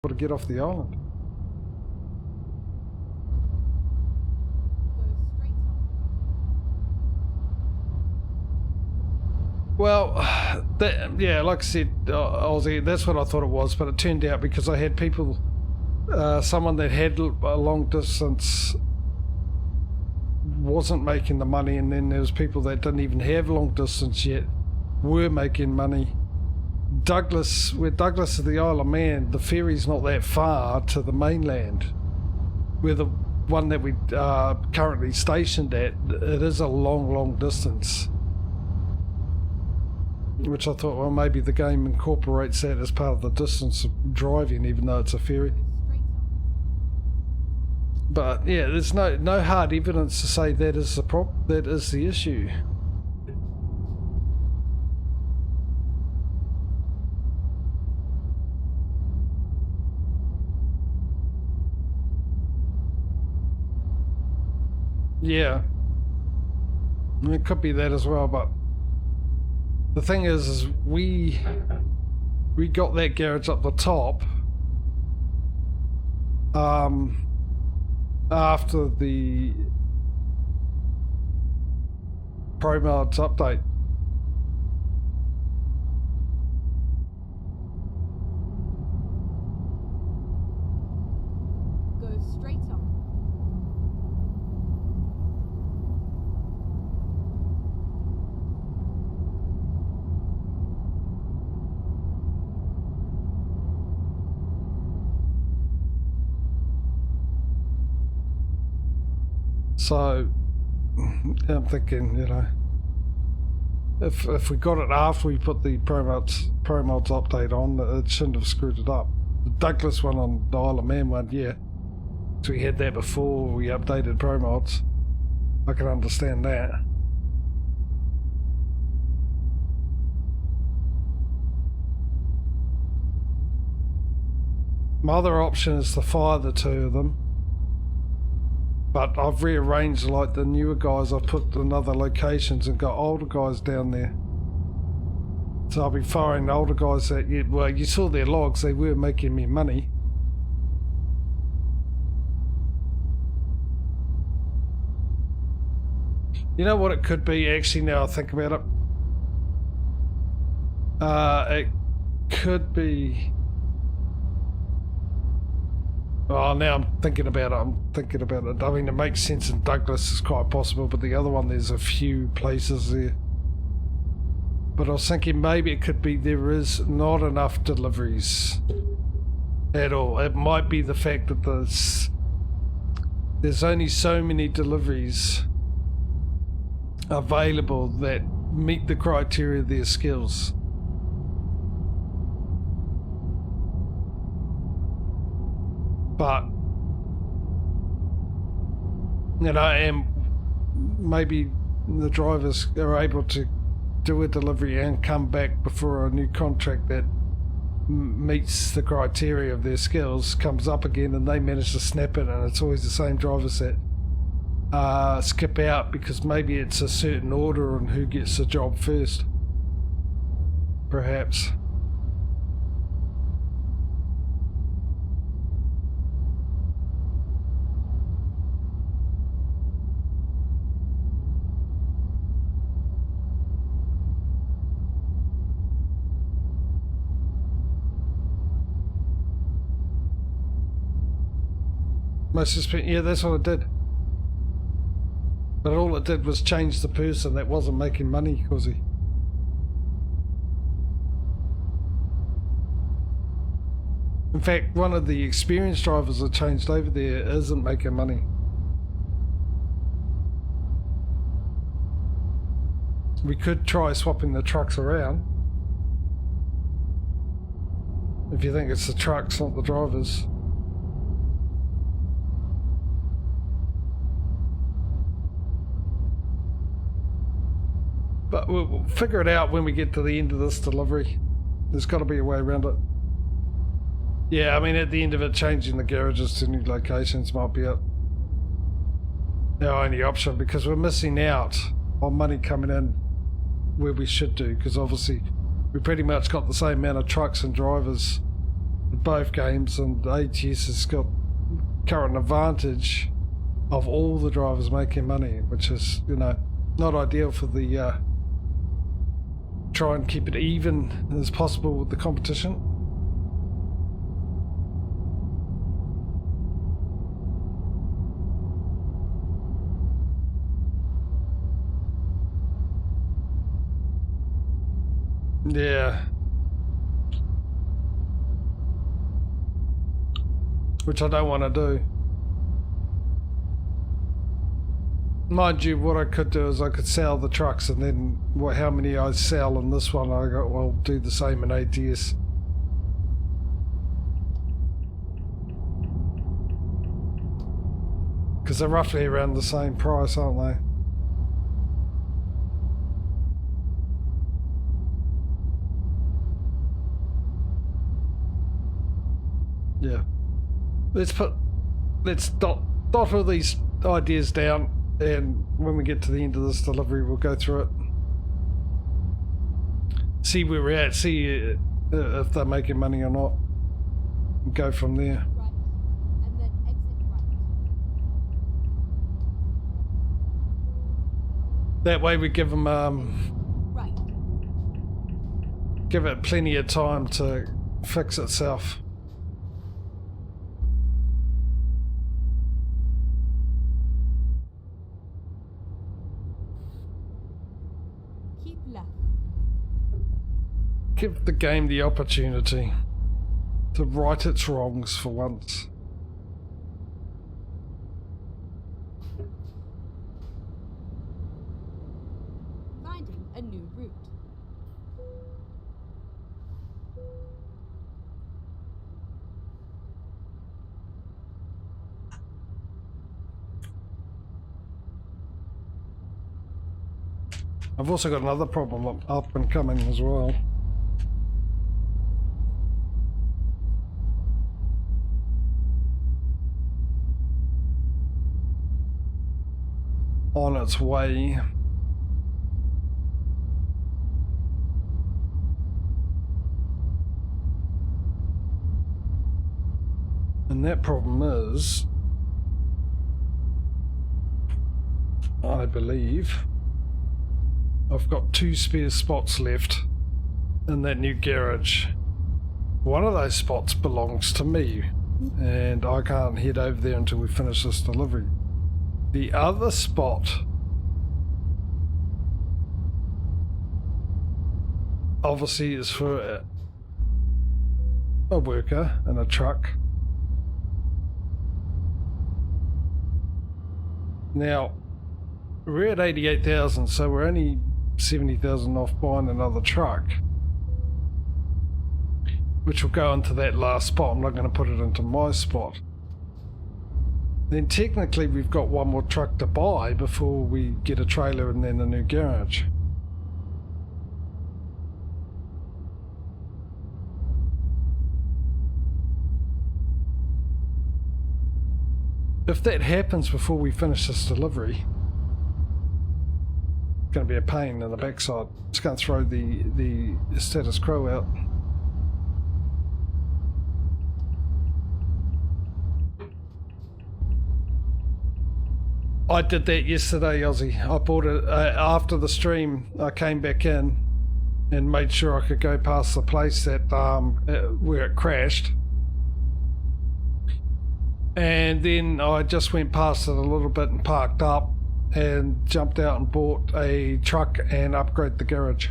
to get off the island. Well, yeah, like I said, Aussie, that's what I thought it was, but it turned out because I had people, someone that had a long distance wasn't making the money, and then there was people that didn't even have long distance yet were making money. Douglas, where Douglas is the Isle of Man, the ferry's not that far to the mainland. Where the one that we are currently stationed at, it is a long distance. Which I thought, well, maybe the game incorporates that as part of the distance of driving, even though it's a ferry. But yeah, there's no hard evidence to say that is the issue. Yeah, it could be that as well, but the thing is we got that garage up the top after the Pro Mods update. Go straight on. So I'm thinking, you know, if we got it after we put the Pro Mods update on, it shouldn't have screwed it up. The Douglas one on the Isle of Man one, yeah. So we had that before we updated Pro Mods. I can understand that. My other option is to fire the two of them. But I've rearranged, like the newer guys, I've put in other locations and got older guys down there. So I'll be firing the older guys that, well, you saw their logs, they were making me money. You know what it could be, actually, now I think about it? It could be... Oh, now I'm thinking about it. I mean, it makes sense in Douglas, it's quite possible, but the other one, there's a few places there. But I was thinking maybe it could be there is not enough deliveries at all. It might be the fact that there's only so many deliveries available that meet the criteria of their skills. But, you know, and maybe the drivers are able to do a delivery and come back before a new contract that meets the criteria of their skills comes up again, and they manage to snap it, and it's always the same drivers that skip out because maybe it's a certain order on who gets the job first. Perhaps. Yeah, that's what it did. But all it did was change the person that wasn't making money, Cosy. In fact, one of the experienced drivers that changed over there isn't making money. We could try swapping the trucks around. If you think it's the trucks, not the drivers. But we'll figure it out when we get to the end of this delivery. There's got to be a way around it. Yeah, I mean, at the end of it, changing the garages to new locations might be our only option, because we're missing out on money coming in where we should do, because obviously we pretty much got the same amount of trucks and drivers both games, and ATS has got current advantage of all the drivers making money, which is, you know, not ideal for the try and keep it even as possible with the competition. Yeah. Which I don't want to do. Mind you, what I could do is I could sell the trucks, and then how many I sell in this one, I go, well, do the same in ATS. Because they're roughly around the same price, aren't they? Yeah. Let's dot all these ideas down, and when we get to the end of this delivery, we'll go through it. See where we're at, see if they're making money or not. And go from there. Right. And then exit right. That way we give them Right. give it plenty of time to fix itself. Keep left. Give the game the opportunity to right its wrongs for once. Finding a new route. I've also got another problem up and coming as well. On its way. And that problem is, I believe, I've got 2 spare spots left in that new garage. One of those spots belongs to me, and I can't head over there until we finish this delivery. The other spot obviously is for a worker in a truck. Now, we're at 88,000, so we're only 70,000 off buying another truck, which will go into that last spot. I'm not going to put it into my spot. Then technically we've got one more truck to buy before we get a trailer and then a new garage. If that happens before we finish this delivery, it's going to be a pain in the backside. It's going to throw the status quo out. I did that yesterday, Ozzy. I bought it after the stream. I came back in and made sure I could go past the place that where it crashed. And then I just went past it a little bit and parked up and jumped out and bought a truck and upgraded the garage.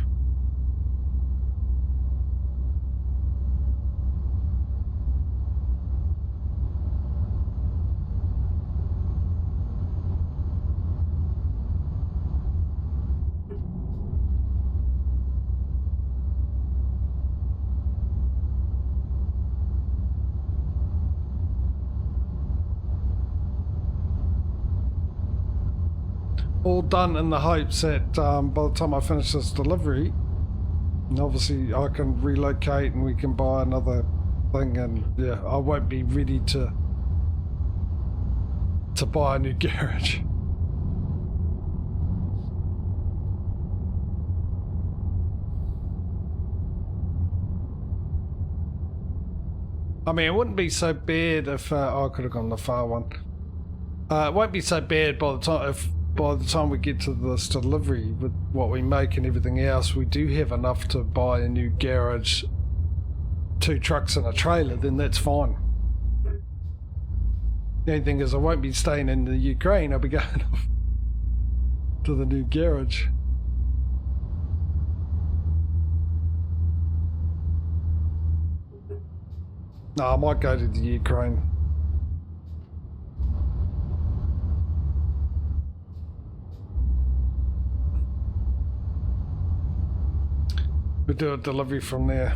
All done in the hopes that by the time I finish this delivery, and obviously I can relocate and we can buy another thing, and yeah, I won't be ready to buy a new garage. I mean, it wouldn't be so bad if I could have gone the far one. It won't be so bad by the time we get to this delivery with what we make and everything else. We do have enough to buy a new garage, 2 trucks and a trailer. Then that's fine. The only thing is, I won't be staying in the Ukraine. I'll be going off to the new garage. No, I might go to the Ukraine. We'll do a delivery from there.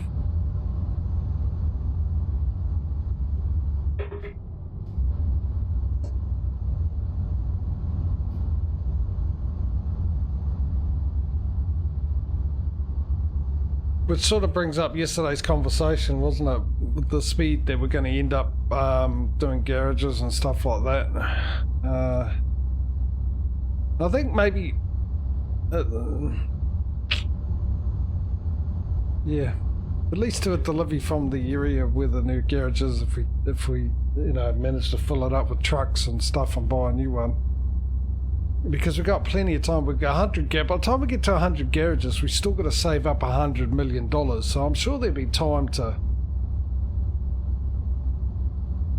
Which sort of brings up yesterday's conversation, wasn't it? With the speed that we're going to end up doing garages and stuff like that. I think maybe... yeah, at least do a delivery from the area where the new garage is if we you know, manage to fill it up with trucks and stuff and buy a new one. Because we've got plenty of time. We've got 100 by the time we get to 100 garages, we've still got to save up $100 million. So I'm sure there'll be time to,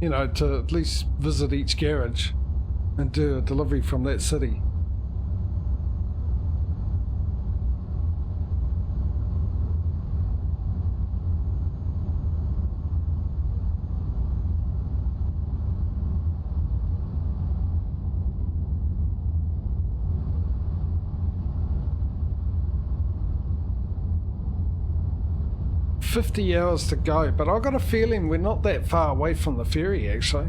you know, to at least visit each garage and do a delivery from that city. $50 to go, but I've got a feeling we're not that far away from the ferry, actually.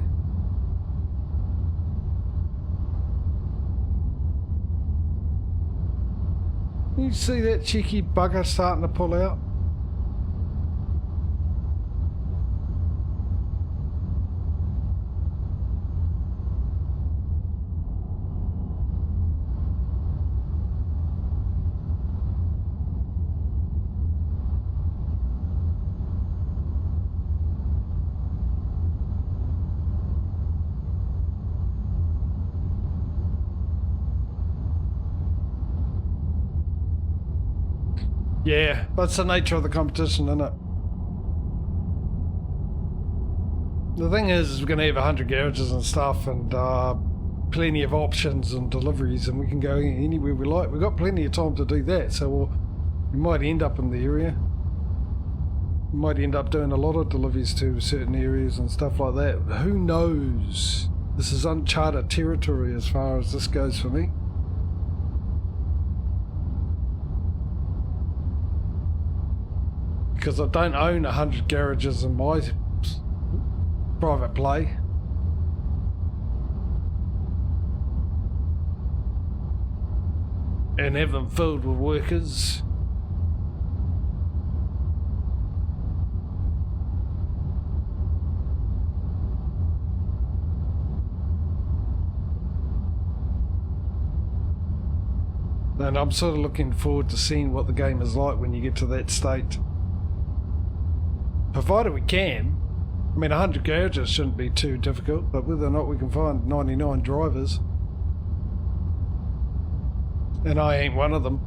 You see that cheeky bugger starting to pull out? Yeah, that's the nature of the competition, isn't it? The thing is we're going to have 100 garages and stuff and plenty of options and deliveries, and we can go anywhere we like. We've got plenty of time to do that, so we might end up in the area. We might end up doing a lot of deliveries to certain areas and stuff like that. Who knows? This is uncharted territory as far as this goes for me. Because I don't own 100 garages in my private play. And have them filled with workers. And I'm sort of looking forward to seeing what the game is like when you get to that state. Provided we can. I mean, 100 garages shouldn't be too difficult, but whether or not we can find 99 drivers. And I ain't one of them.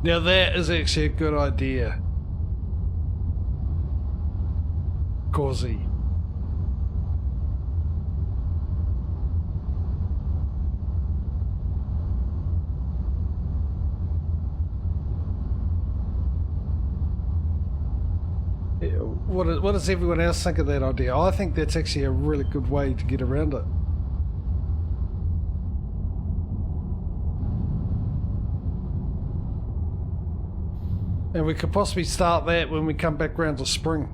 Now that is actually a good idea, Causey. What does everyone else think of that idea? I think that's actually a really good way to get around it. And we could possibly start that when we come back round to spring.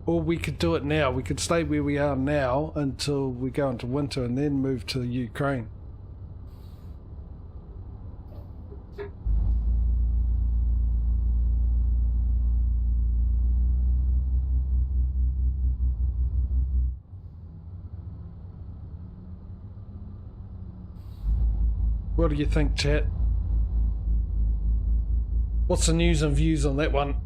Or we could do it now. We could stay where we are now until we go into winter and then move to Ukraine. What do you think, chat? What's the news and views on that one?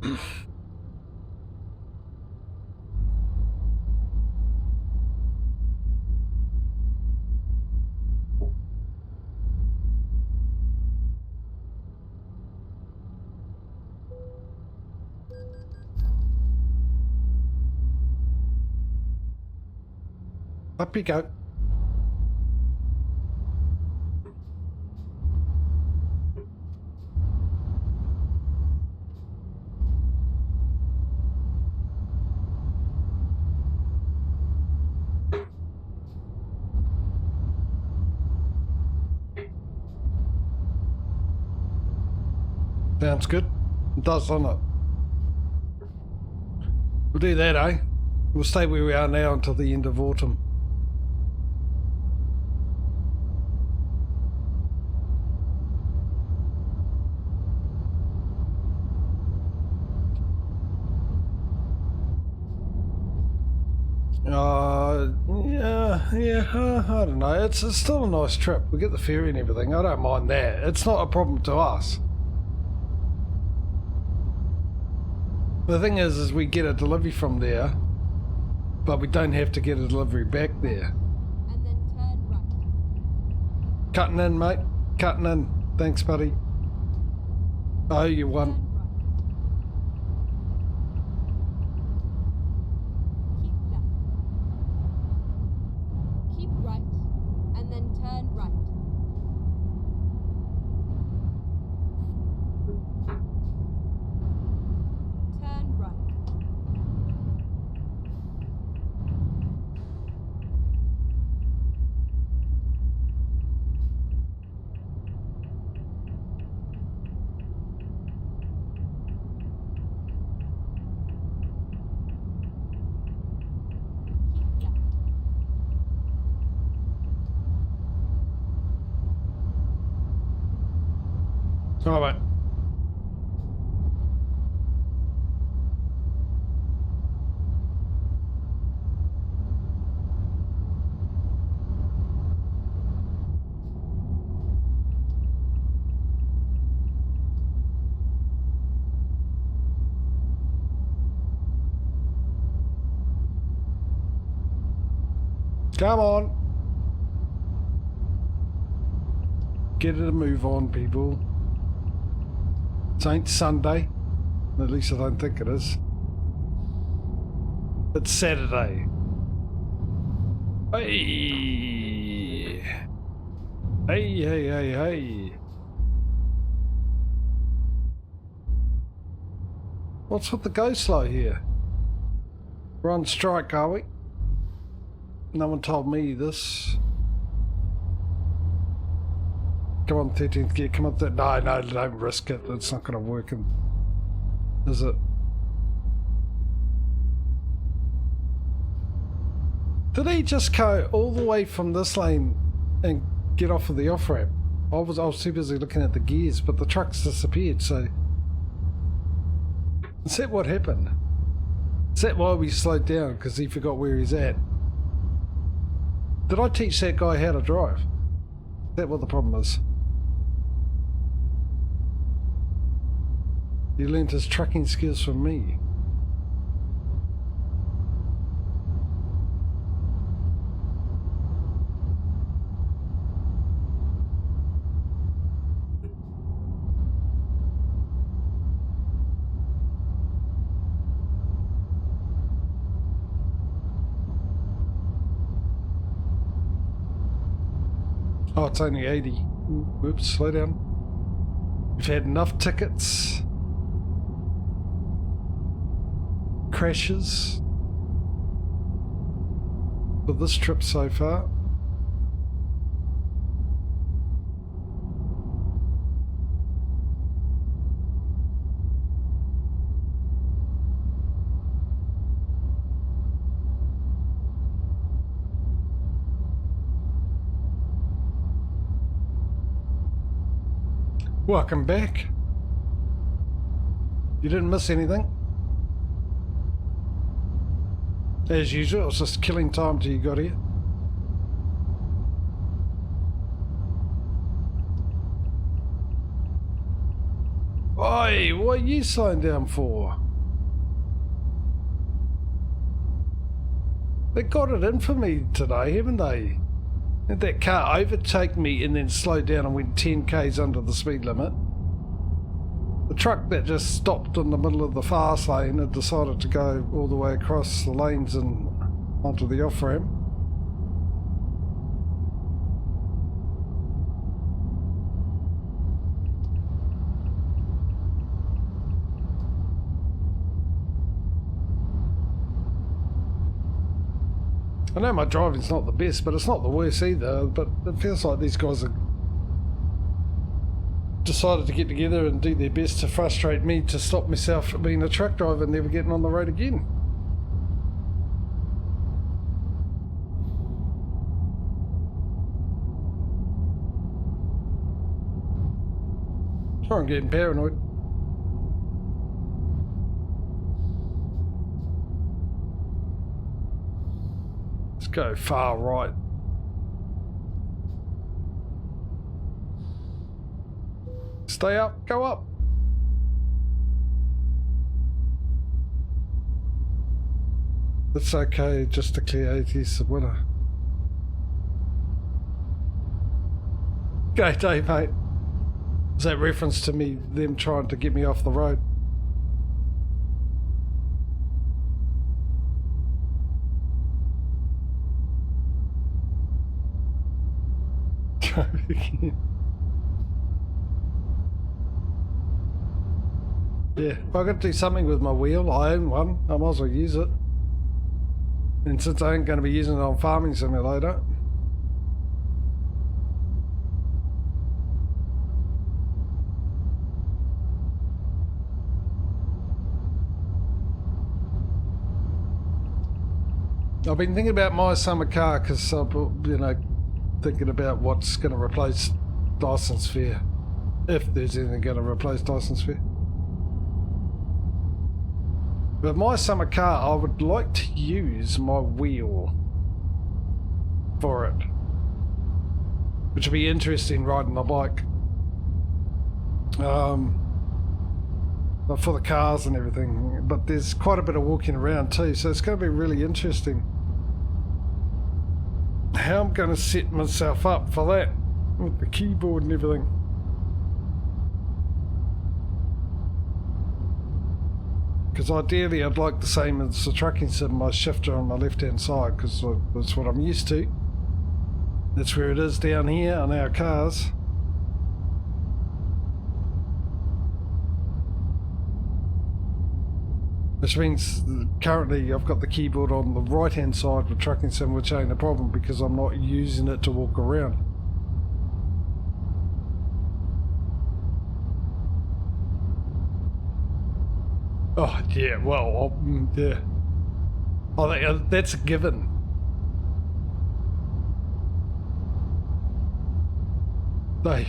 Up you go. Sounds good. It does, doesn't it? We'll do that, eh? We'll stay where we are now until the end of autumn. I don't know. It's still a nice trip. We get the ferry and everything. I don't mind that. It's not a problem to us. The thing is we get a delivery from there, but we don't have to get a delivery back there. And then turn right. Cutting in, mate. Cutting in. Thanks, buddy. I owe you one. Keep left. Keep right. And then turn right. Turn right. All right. Come on. Get it a move on, people. It ain't Sunday. At least I don't think it is. It's Saturday. Hey! Hey, hey, hey, hey. What's with the go slow here? We're on strike, are we? No one told me this. Come on, 13th gear, come up there. No, don't risk it. It's not going to work, is it? Did he just go all the way from this lane and get off of the off-ramp? I was too busy looking at the gears, but the truck's disappeared, so... Is that what happened? Is that why we slowed down? Because he forgot where he's at? Did I teach that guy how to drive? Is that what the problem is? He learned his trucking skills from me. Oh, it's only 80. Whoops, slow down. We've had enough tickets. Crashes. For this trip so far. Welcome back. You didn't miss anything. As usual, it was just killing time till you got here. Oi, what are you slowing down for? They got it in for me today, haven't they? Had that car overtake me and then slowed down and went 10 k's under the speed limit. The truck that just stopped in the middle of the fast lane had decided to go all the way across the lanes and onto the off-ramp. I know my driving's not the best, but it's not the worst either. But it feels like these guys have decided to get together and do their best to frustrate me to stop myself from being a truck driver and never getting on the road again. Sorry, I'm getting paranoid. Let's go far right. Stay up, go up. It's okay, just to clear 80's the winner. Go day, mate. Is that reference to me, them trying to get me off the road? Yeah, if I got to do something with my wheel, I own one, I might as well use it. And since I ain't going to be using it on Farming Simulator, I've been thinking about my summer car because I'm, thinking about what's going to replace Dyson Sphere, if there's anything going to replace Dyson Sphere. But my summer car, I would like to use my wheel for it, which would be interesting riding my bike. But for the cars and everything, but there's quite a bit of walking around too, so it's going to be really interesting how I'm going to set myself up for that with the keyboard and everything. Because ideally I'd like the same as the trucking sim, my shifter on my left hand side, because that's what I'm used to. That's where it is down here on our cars. Which means currently I've got the keyboard on the right hand side for trucking sim, which ain't a problem because I'm not using it to walk around. Oh yeah, well, yeah. I think that's a given. Dave.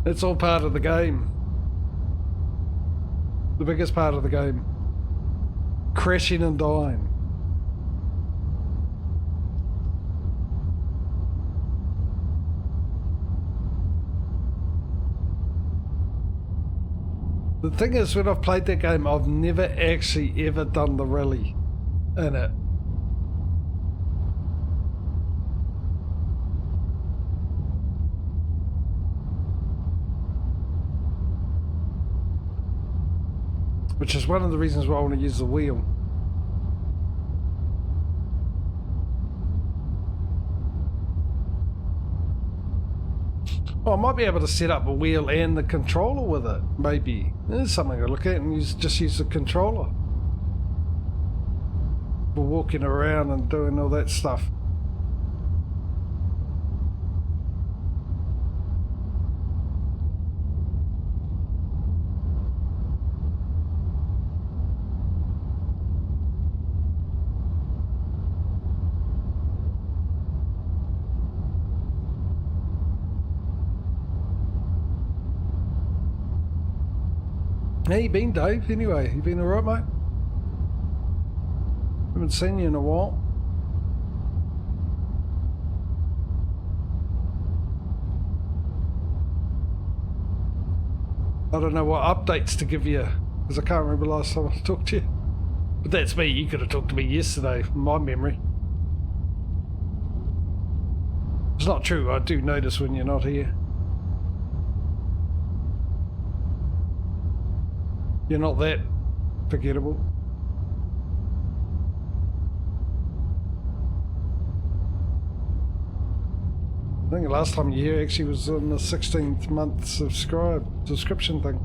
It's all part of the game. The biggest part of the game. Crashing and dying. The thing is, when I've played that game, I've never actually ever done the rally in it. Which is one of the reasons why I want to use the wheel. Oh, I might be able to set up a wheel and the controller with it, maybe. There's something to look at, and just use the controller for walking around and doing all that stuff. How you been, Dave? Anyway, you been alright, mate? Haven't seen you in a while. I don't know what updates to give you, because I can't remember last time I talked to you. But that's me, you could have talked to me yesterday, from my memory. It's not true, I do notice when you're not here. You're not that forgettable. I think the last time you were here actually was on the 16th month subscription thing.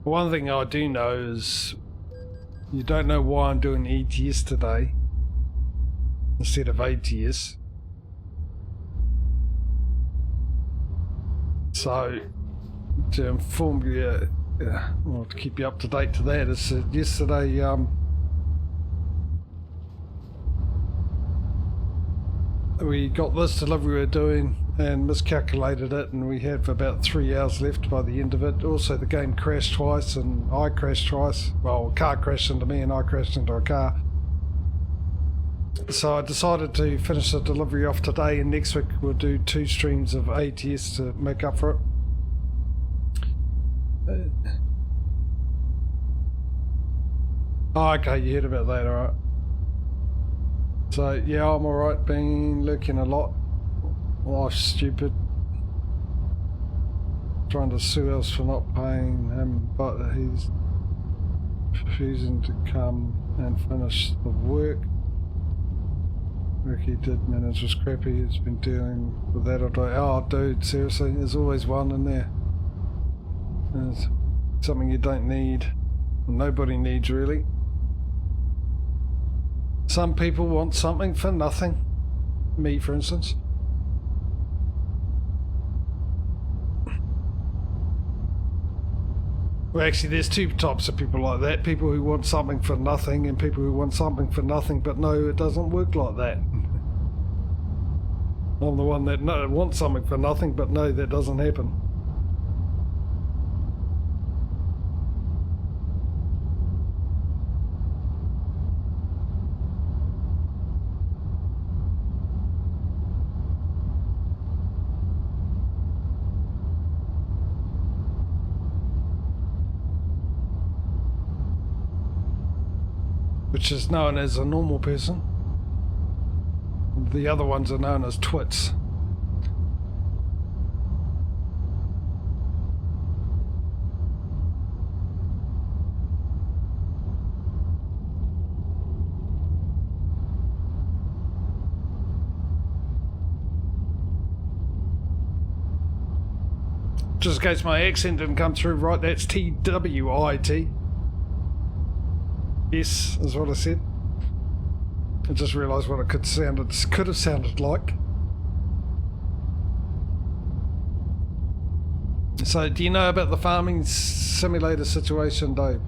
One thing I do know is you don't know why I'm doing ETS today instead of ATS. So, to inform you, well, to keep you up to date to that, is yesterday we got this delivery we were doing and miscalculated it, and we had about 3 hours left by the end of it. Also, the game crashed twice and I crashed twice. Well, a car crashed into me and I crashed into a car. So I decided to finish the delivery off today, and next week we'll do 2 streams of ATS to make up for it. Oh, okay, you heard about that, alright. So, yeah, I'm alright, been lurking a lot. Life's stupid. Trying to sue us for not paying him, but he's refusing to come and finish the work. Work he did manage was crappy. He's been dealing with that all day. Oh, dude, seriously, there's always one in there. There's something you don't need. Nobody needs, really. Some people want something for nothing. Me, for instance. Well, actually, there's 2 types of people like that. People who want something for nothing, and people who want something for nothing, but no, it doesn't work like that. I'm the one that wants something for nothing, but no, that doesn't happen. Which is known as a normal person. The other ones are known as twits. Just in case my accent didn't come through right, that's TWIT. Yes, is what I said. I just realised what it could have sounded like. So, do you know about the farming simulator situation, Dave?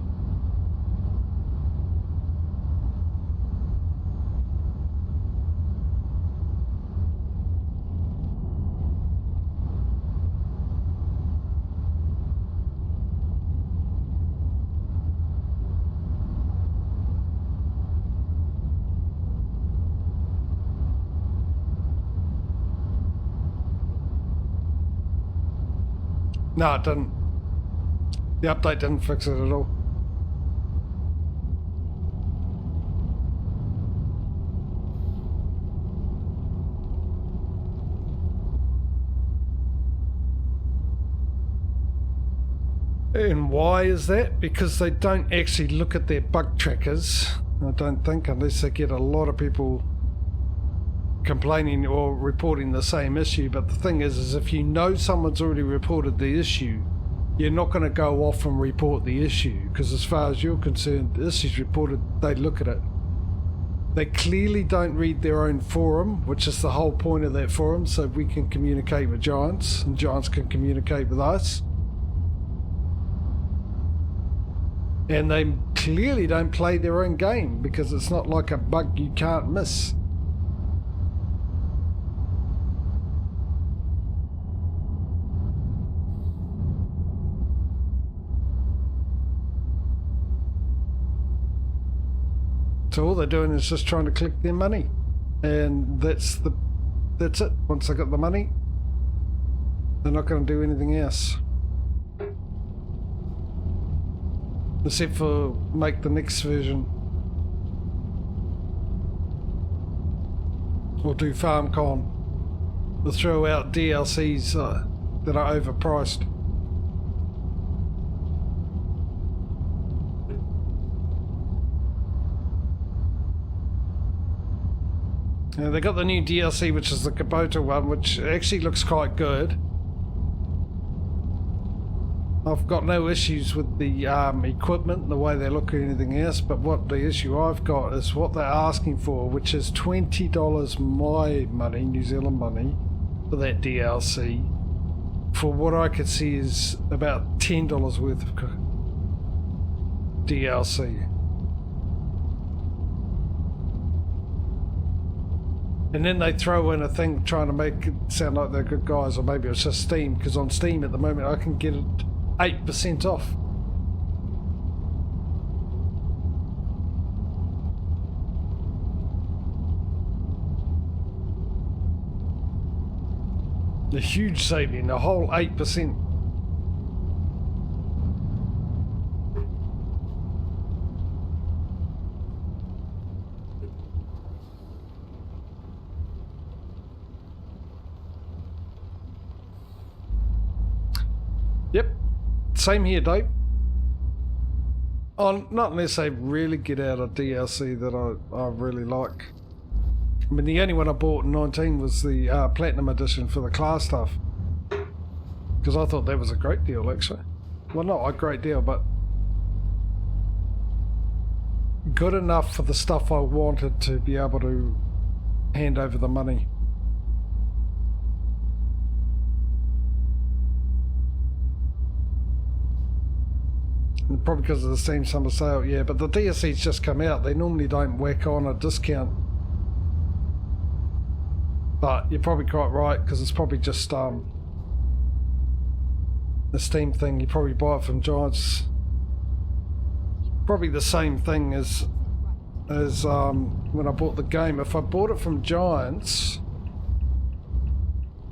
No, it didn't. The update didn't fix it at all. And why is that? Because they don't actually look at their bug trackers, I don't think, unless they get a lot of people complaining or reporting the same issue. But the thing is if you know someone's already reported the issue, you're not going to go off and report the issue, because as far as you're concerned, the issue's reported, they look at it. They clearly don't read their own forum, which is the whole point of that forum, so we can communicate with Giants and Giants can communicate with us. And they clearly don't play their own game because it's not like a bug you can't miss. So all they're doing is just trying to collect their money, and that's it. Once they got the money, they're not going to do anything else, except for make the next version or do FarmCon or throw out DLCs that are overpriced. They got the new DLC, which is the Kubota one, which actually looks quite good. I've got no issues with the equipment, the way they look or anything else, but what the issue I've got is what they're asking for, which is $20 my money, New Zealand money, for that DLC. For what I could see is about $10 worth of DLC. And then they throw in a thing trying to make it sound like they're good guys, or maybe it's just Steam, because on Steam at the moment I can get it 8% off. A huge saving, a whole 8%. Yep, same here, Dave. Oh, not unless they really get out a DLC that I really like. I mean, the only one I bought in 19 was the Platinum Edition for the class stuff. Because I thought that was a great deal, actually. Well, not a great deal, but good enough for the stuff I wanted to be able to hand over the money. Probably because of the same summer sale, yeah, but the DLC's just come out. They normally don't whack on a discount. But you're probably quite right, because it's probably just the Steam thing. You probably buy it from Giants. Probably the same thing as when I bought the game. If I bought it from Giants,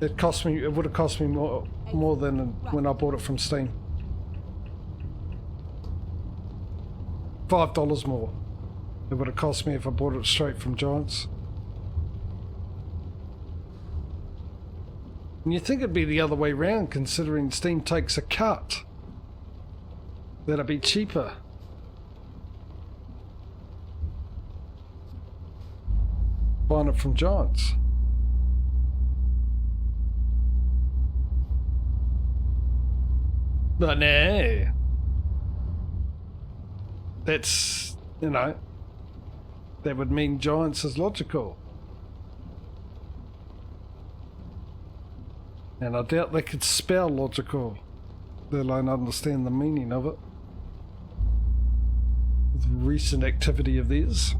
it would have cost me more than when I bought it from Steam. $5 more it would have cost me if I bought it straight from Giants. And you think it'd be the other way round, considering Steam takes a cut. That'd be cheaper. Buying it from Giants. But no. That's, you know, that would mean Giants is logical. And I doubt they could spell logical, let alone understand the meaning of it. With recent activity of theirs.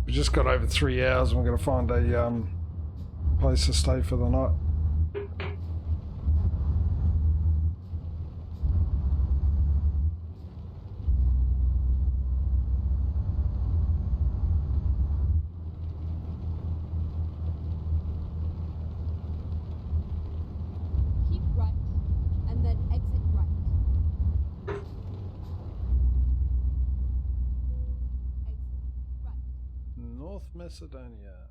We just got over 3 hours and we're going to find a place to stay for the night. Keep right, and then exit right. Exit right. North Macedonia.